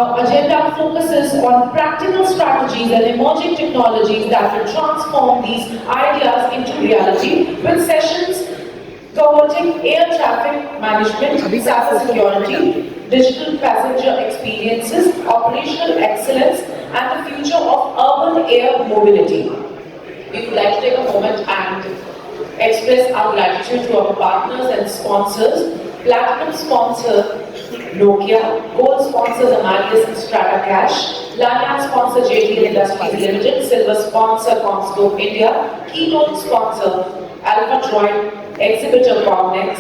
Our agenda focuses on practical strategies and emerging technologies that will transform these ideas into reality, with sessions covering air traffic management, cybersecurity, digital passenger experiences, operational excellence, and the future of urban air mobility. We would like to take a moment and express our gratitude to our partners and sponsors. Platinum sponsor Nokia, Gold sponsors Amadeus and Strata Cash, Platinum sponsor JD Industries Limited, Silver sponsor Comscope India, Keynote sponsor Alpha Droid, Exhibitor Cognex,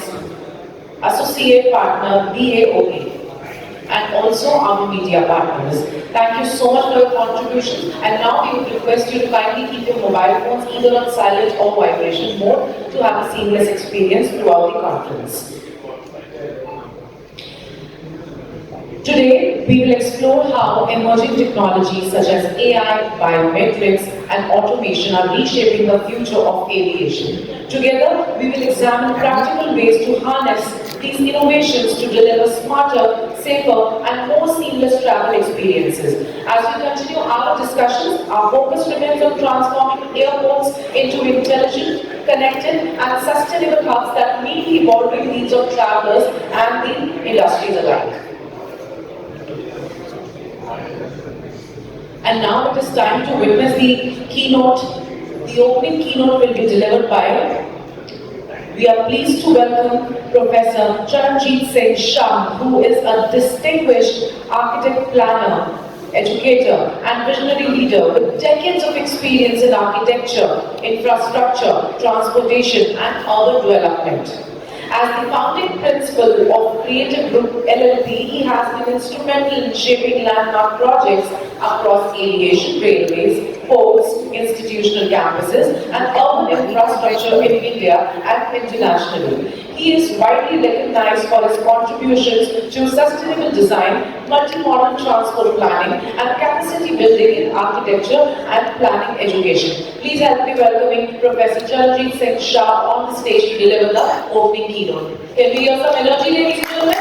Associate Partner BAOA, and also our media partners. Thank you so much for your contributions, and now we would request you to kindly keep your mobile phones either on silent or vibration mode to have a seamless experience throughout the conference. Today, we will explore how emerging technologies such as AI, biometrics, and automation are reshaping the future of aviation. Together, we will examine practical ways to harness these innovations to deliver smarter, safer, and more seamless travel experiences. As we continue our discussions, our focus remains on transforming airports into intelligent, connected, and sustainable hubs that meet the evolving needs of travelers and the industries alike. And now it is time to witness the keynote. The opening keynote will be delivered by, we are pleased to welcome Professor Charanjit Shah, who is a distinguished architect planner, educator, and visionary leader with decades of experience in architecture, infrastructure, transportation, and urban development. As the founding principal of CreativeGroup LLP, he has been instrumental in shaping landmark projects across aviation, railways, ports, institutional campuses, and urban infrastructure in India and internationally. He is widely recognized for his contributions to sustainable design, multi-modal transport planning, and capacity building in architecture and planning education. Please help me welcoming Professor Charanjit Shah on the stage to deliver the opening keynote. Can we hear some energy, ladies and gentlemen?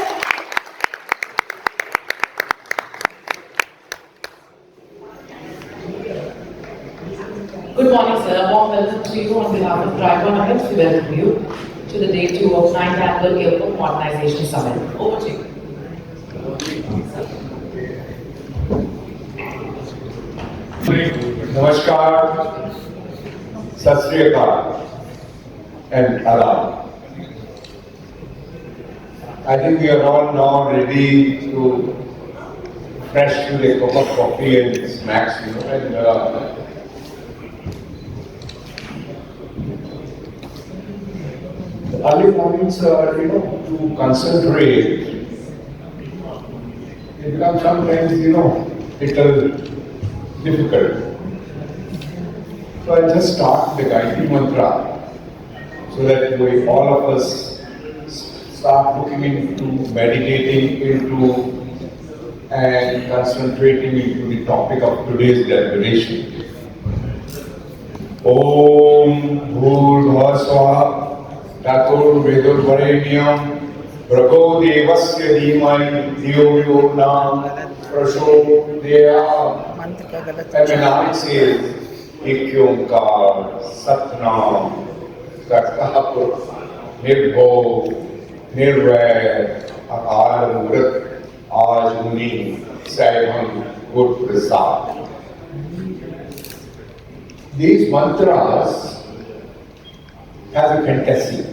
Good morning, sir. A warm welcome to you on behalf of Driver Nuggets. We welcome you to the Day 2 of 9th Annual Airport Modernization Summit. Over to you. Namaskar, Sat Sri Akal, and Adab. I think we are all now ready to fresh to a cup of coffee and snacks, and the early mornings, to concentrate, it becomes sometimes, little difficult. So I'll just start with the Gayatri Mantra so that we, all of us start looking into, meditating into, and concentrating into the topic of today's deliberation. Om Bhur Swaha Tatur Vedur Varenyam Bhrago Devasya Dhimai Dhiyo Yo Nam Prachodaya. And Nanak says, Ek Omkar, Satnam, Satkapur, Nirbho, Nirvair, Akar Murat, Ajuni, Saibham, Good Prasad. These mantras have a fantasy.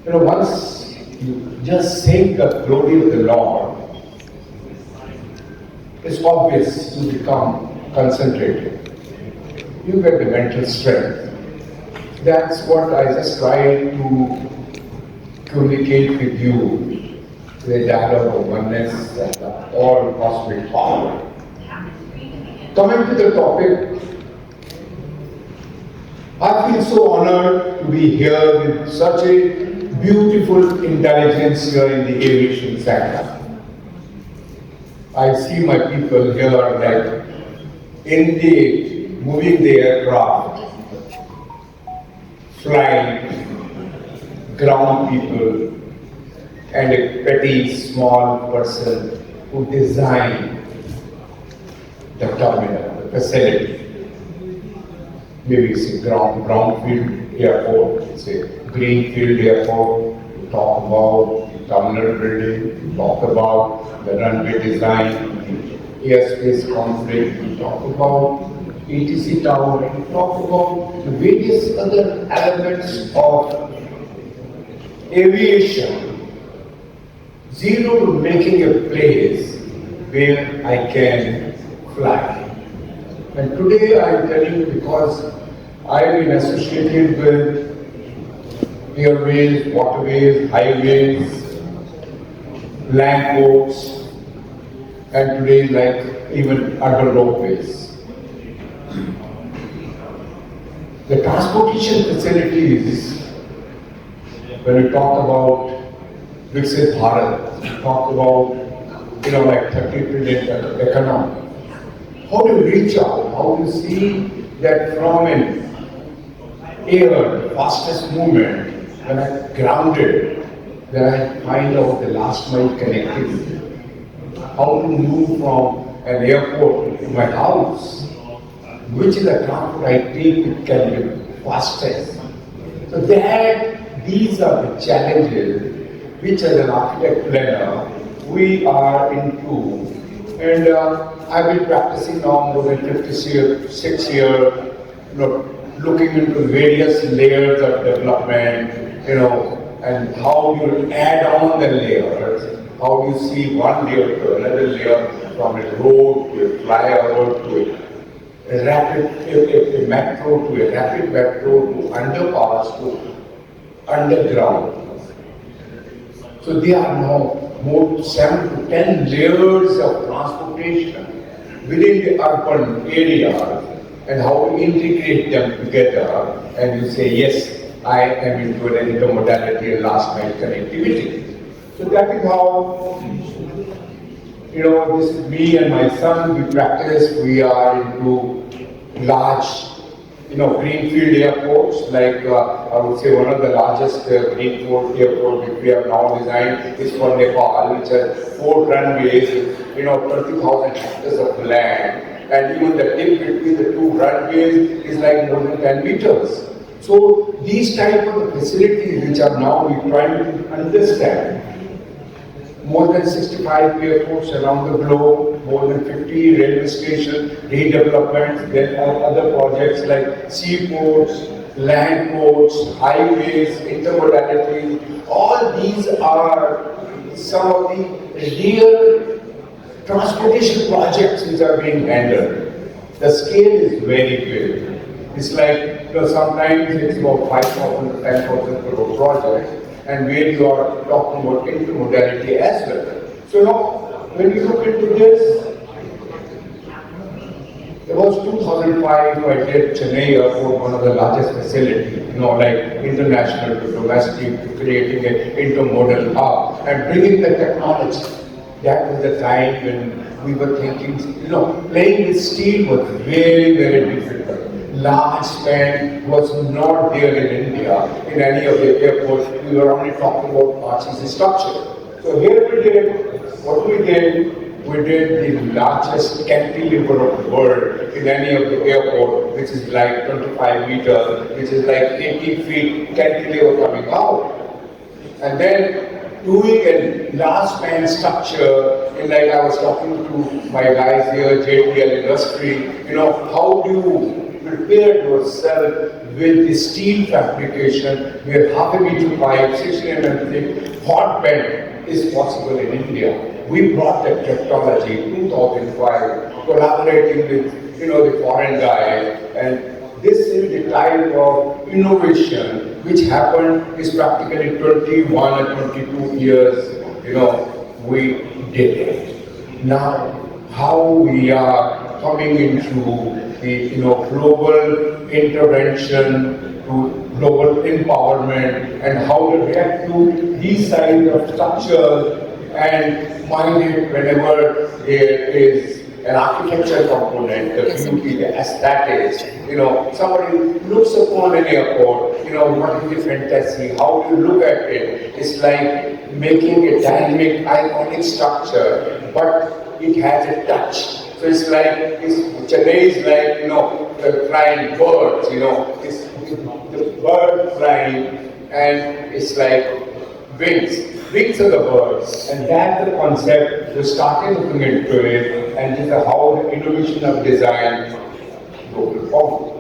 Once you just sing the glory of the Lord, it's obvious to become concentrated. You get the mental strength. That's what I just try to communicate with you, the dialogue of oneness and all cosmic power. Coming to the topic, I feel so honored to be here with such a beautiful intelligence here in the aviation sector. I see my people here like moving the aircraft, flying, ground people, and a petty small person who design the terminal, the facility. Maybe it's a brownfield airport, it's a greenfield airport. You talk about the terminal building, you talk about the runway design, airspace conflict, you talk about ATC tower, you talk about the various other elements of aviation. Zero to making a place where I can fly. And today I am telling you because I've been associated with airways, waterways, highways, land ports, and today like even urban roadways. The transportation facilities, when we talk about Viksit Bharat, we talk about like 30 trillion economy. How do you reach out? How do you see that from an air, fastest movement, when I grounded, then I find out the last mile connectivity. How to move from an airport to my house, which is the transport I take, it can be fastest. So these are the challenges which as an architect planner we are into. And I've been practicing now more than 56 years, looking into various layers of development, and how you add on the layers, how you see one layer to another layer, from a road to a flyover to a metro to a rapid metro to underpass to underground. So there are now more 7 to 10 layers of transportation within the urban areas, and how to integrate them together, and you say, yes, I am into an intermodality and last mile connectivity. So that is how, this is me and my son, we practice, we are into large, greenfield airports, like I would say one of the largest greenfield airport which we have now designed is for Nepal, which has 4 runways, 20,000 hectares of land. And even the dip between the 2 runways is like more than 10 meters. So these type of facilities which are now we trying to understand. More than 65 airports around the globe, more than 50 railway stations, redevelopment, then other projects like seaports, land ports, highways, intermodality. All these are some of the real transportation projects which are being handled. The scale is very big. It's like, sometimes it's about 5,000 to 10,000 crore projects, and where you are talking about intermodality as well. So now, when you look into this, it was 2005 I did Chennai Airport, one of the largest facilities, like international to domestic, to creating an intermodal hub and bringing the technology. That was the time when we were thinking, playing with steel was very, very difficult. Large span was not there in India, in any of the airports. We were only talking about RCC structure. So here we did, what we did the largest cantilever of the world in any of the airport, which is like 25 meters, which is like 80 feet cantilever coming out. And then doing a large span structure, and like I was talking to my guys here, JPL industry, how do you prepare yourself with the steel fabrication where half a meter pipe, 16 mm thick, hot bend is possible in India. We brought that technology in 2005, collaborating with the foreign guys, and this is the type of innovation which happened is practically 21 and 22 years, we did it. Now, how we are coming into the global intervention to global empowerment, and how to react to these kinds of structures and mind it whenever there is an architecture component, the beauty, the aesthetics. Somebody looks upon an airport, what is the fantasy, how do you look at it? It's like making a dynamic, iconic structure, but it has a touch. So it's like, Chennai is like, the flying birds, it's the bird flying, and it's like wings of the birds. And that's the concept. We started looking into it, and this is how the innovation of design goes forward.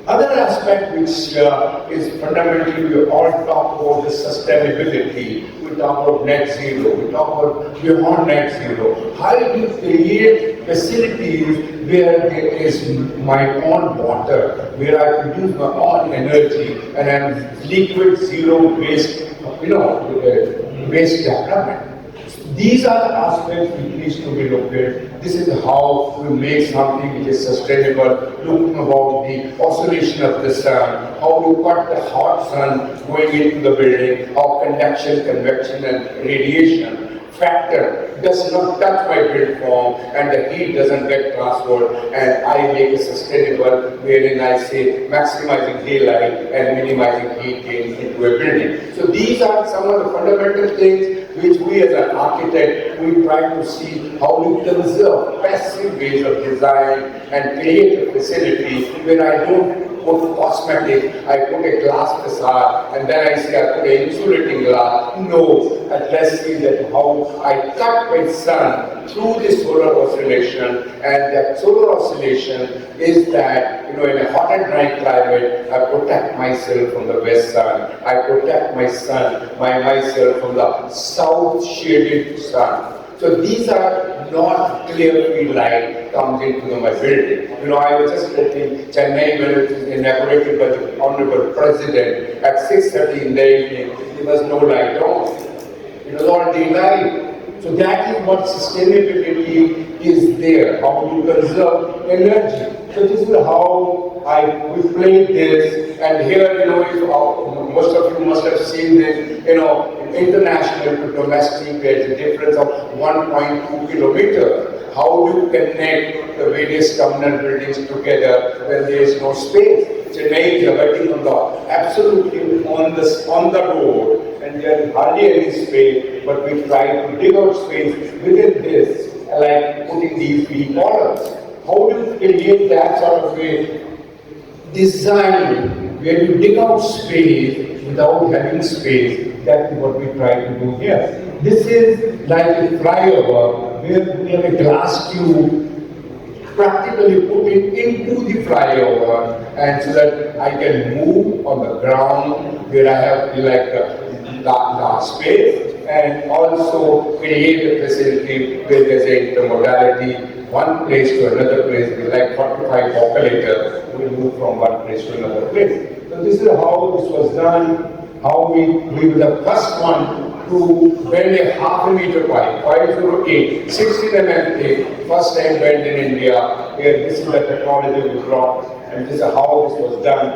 Other aspect which is fundamentally, we all talk about the sustainability. We talk about net zero. We talk about beyond net zero. How do you create facilities where there is my own water, where I produce my own energy, and I'm liquid zero waste, waste development. These are the aspects which needs to be looked at. This is how we make something which is sustainable, looking about the oscillation of the sun, how to cut the hot sun going into the building, how conduction, convection, and radiation factor does not touch my build form, and the heat doesn't get transferred, and I make it sustainable, wherein I say maximizing daylight and minimizing heat gain into a building. So these are some of the fundamental things which we as an architect, we try to see how we conserve passive ways of design and create a facility where I don't put cosmetic, I put a glass facade, and then I say I put an insulating glass. No, and let's see that how I cut my sun through the solar oscillation, and that solar oscillation is that, in a hot and dry climate, I protect myself from the west sun, I protect myself from the south shaded sun. So these are not clear field light comes into my building. I was just in Chennai when it was inaugurated by the Honorable President at 6:30 in the evening. There was no light on. It was all daylight. So that is what sustainability is there, how you conserve energy. So this is how we played this, and here, most of you must have seen this, international to domestic, there's a difference of 1.2 kilometers. How do you connect the various terminal buildings together when there is no space? Chennai is working absolutely on the road, and there is hardly any space, but we try to dig out space within this, like putting these three columns. How do you create that sort of a design where you dig out space without having space? That's what we try to do here. This is like a flyover where we have a glass tube practically put it into the flyover, and so that I can move on the ground where I have like a large space, and also create a facility where there's a intermodality, one place to another place, like 45 operators will move from one place to another place. So this is how this was done, how we were the first one to bend a half a meter pipe, 508, 16 mm pipe, first time bend in India, where this is the technology we brought, and this is how this was done.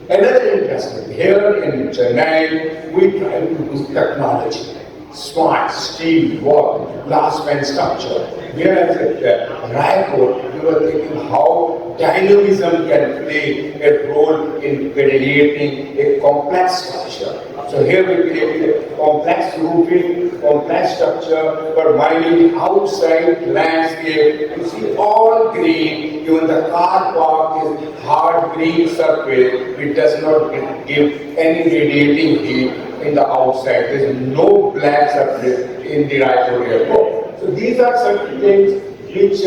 Another interesting, here in Chennai, we try to use technology, smart steel work, glass fan structure. Whereas at Raipur, we were thinking how dynamism can play a role in creating a complex structure. So here we created a complex roofing, complex structure, but minding outside landscape. You see all green, even the car park is hard green surface. It does not give any radiating heat in the outside. There is no black surface in the Raipur airport. So these are certain things which,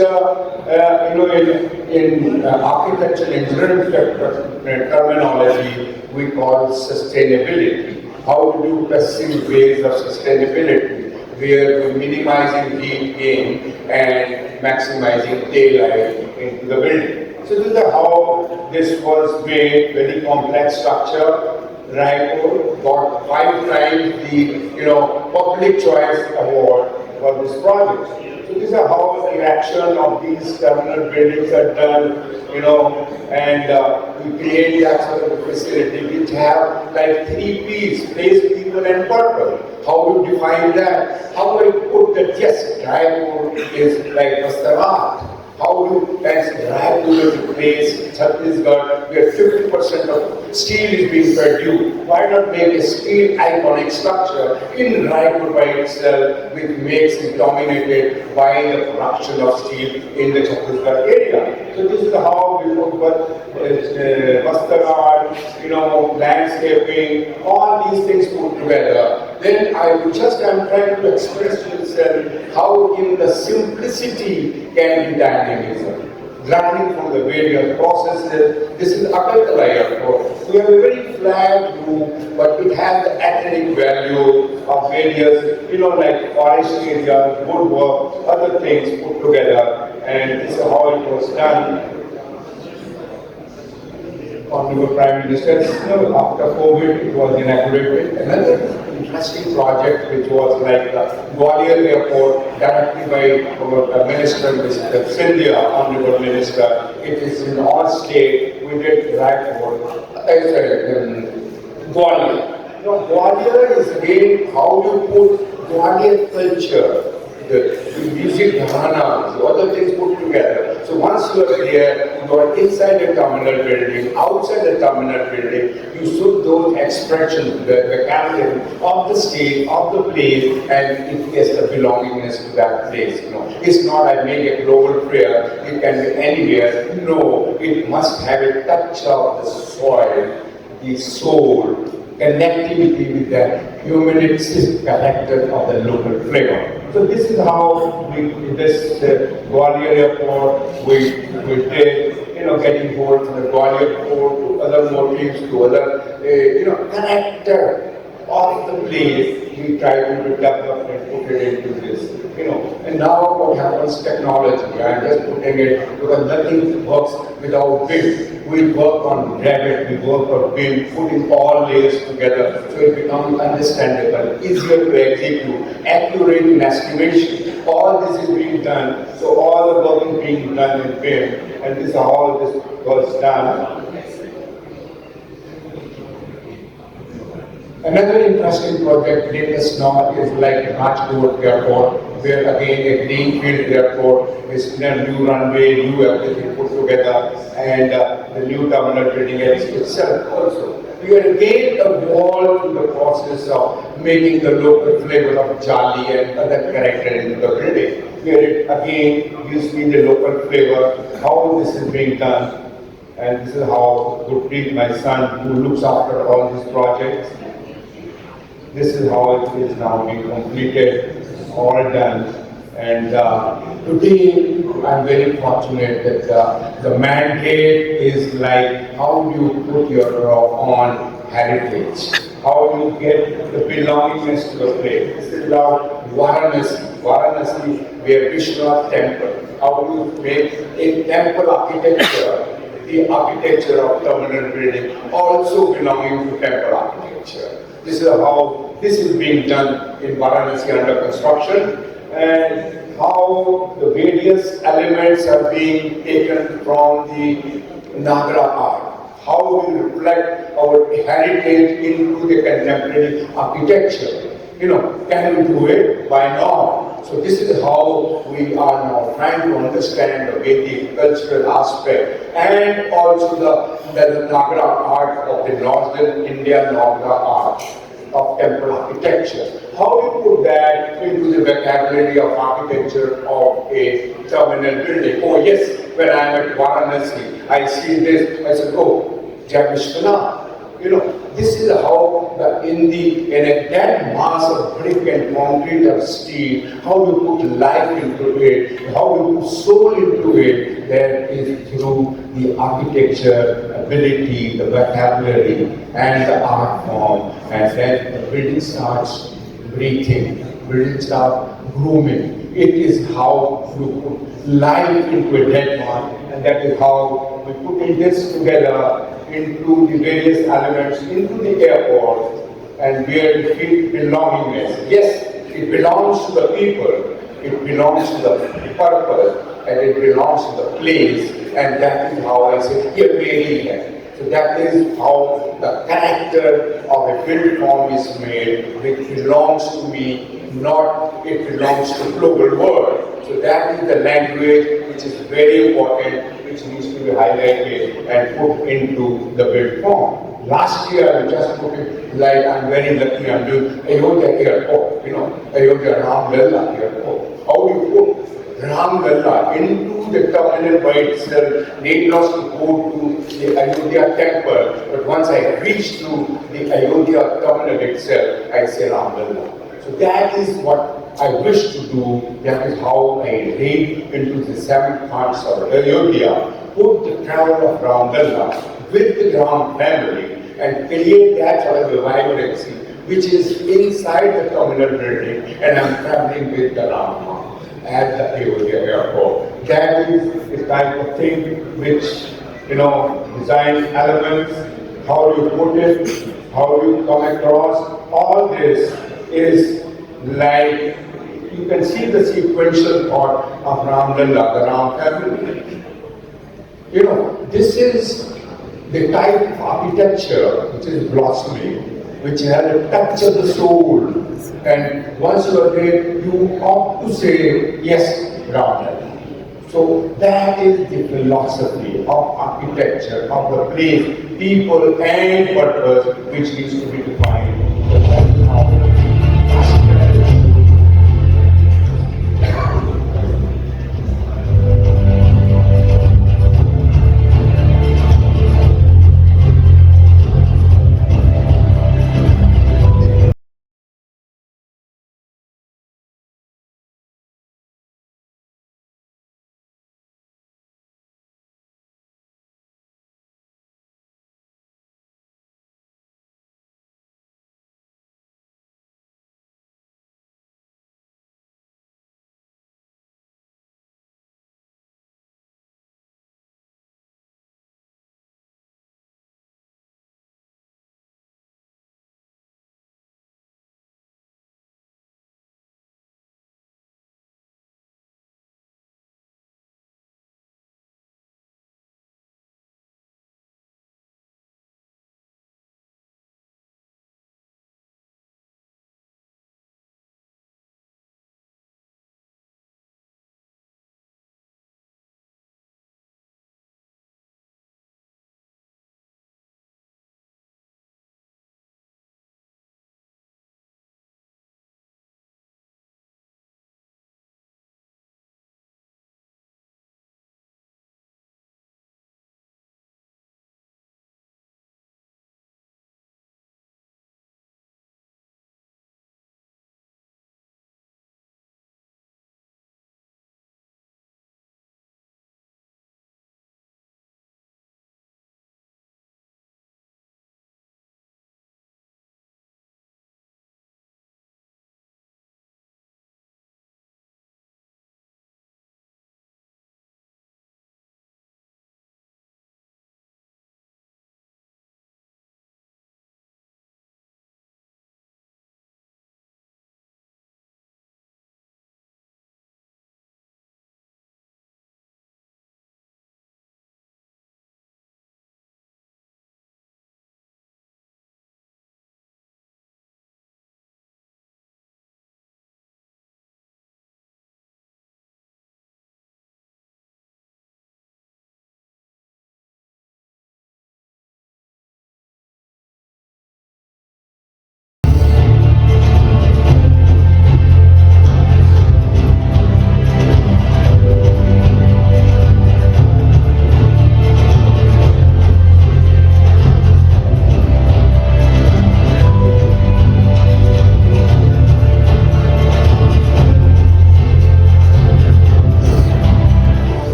in architecture engineering terminology, we call sustainability. How to do passive ways of sustainability, where we're minimizing heat gain and maximizing daylight into the building. So this is how this was made, very complex structure. Raipur got 5 times the public choice award for this project. So this is how the erection of these terminal buildings are done, and we create that sort of facility which have like 3 P's, place, people, and purpose. How to define that? How do I put that? Yes, Raipur is like Vastavat. How do that's regular place, Chhattisgarh, where 50% of steel is being produced? Why not make a steel iconic structure in Raipur by itself, which makes it dominated by the production of steel in the Chhattisgarh area? So this is how we put Vastar art, landscaping, all these things put together. Then I'm trying to express to yourself how in the simplicity can be dynamism. Learning from the various processes. This is Akalkalai approach. We have a very flat room, but it has the ethnic value of various, like forest areas, woodwork, other things put together. And this is how it was done. Honorable Prime Minister, after COVID, it was inaugurated. Another interesting project, which was like the Gwalior Airport, directly by our Minister, Mr. Sindhia, Honorable Minister. It is in all state. We did Raipur, Gwalior. Gwalior is again how you put Gwalior culture, the music ghanas, the other things put together. So once you are there, you are inside the terminal building, outside the terminal building, you shoot those expressions, the character of the state, of the place, and it gets the belongingness to that place. It's not I make a global prayer, it can be anywhere. No, it must have a touch of the soil, the soul, connectivity with the humanistic character of the local flavor. So this is how this Gwalior Airport, we did, getting hold from the Gwalior Port to other motifs, to other, character of the place, we try to develop and put it into this, And now what happens, technology, I'm just putting it, because nothing works without BIM. We work on Revit, we work on BIM, putting all layers together, so it becomes understandable, easier to execute, accurate in estimation. All this is being done, so all the work is being done in BIM, and this all this was done. Another interesting project latest now is like Rajkot Airport, where again a greenfield airport with a new runway, new everything put together, and the new terminal building itself also. We are again evolved to the process of making the local flavor of Jali and other character into the building. Where it again gives me the local flavor, how this is being done, and this is how Gurpreet, my son, who looks after all these projects. This is how it is now being completed, all done. And today, I'm very fortunate that the mandate is like how do you put your on heritage, how do you get the belongingness to the place. This is about Varanasi, where Vishwanath temple. How do you make a temple architecture, the architecture of terminal building, also belonging to temple architecture. This is how this is being done in Varanasi under construction, and how the various elements are being taken from the Nagra art. How we reflect our heritage into the contemporary architecture. Can we do it? Why not? So this is how we are now trying to understand the Vedic cultural aspect, and also the Nagra art of the northern India Nagra art of temple architecture. How do you put that into the vocabulary of architecture of a terminal building? Oh yes, when I am at Varanasi, I see this, I said, oh, Jai Vishwanath. This is how in a dead mass of brick and concrete or steel, how you put life into it, how you put soul into it, that is through the architecture, ability, the vocabulary, and the art form. And then the building starts breathing, building starts grooming. It is how you put life into a dead man, and that is how we put this together into the various elements, into the airport, and where we feel belongingness. Yes, it belongs to the people, it belongs to the purpose, and it belongs to the place, and that is how I say, here really है. So that is how the character of a built form is made, which belongs to me, not it belongs to the global world. So that is the language which is very important, which needs to be highlighted and put into the build form. Last year, I just put it like I'm very lucky I'm doing Ayodhya Airport, Ayodhya Ram Lalla Airport. How do you put Ram Lalla into the terminal by itself, need not to go to the Ayodhya temple, but once I reach to the Ayodhya terminal itself, I say Ram Lalla. So that is what I wish to do. That is how I read into the 7 parts of Ayodhya, put the travel of Ram Lalla with the Ram family and create that sort of a vibrancy which is inside the terminal building, and I'm traveling with the Ram at the Ayodhya airport. That is the type of thing which, design elements, how you put it, how you come across, all this is like, you can see the sequential thought of Ram Lalla, the Ram family. This is the type of architecture which is blossoming, which has a touch of the soul. And once you are there, you ought to say, yes, Ram Lalla. So that is the philosophy of architecture, of the place, people and purpose which needs to be defined.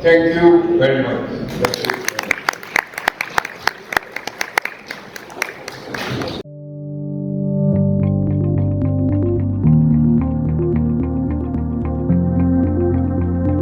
Thank you very much.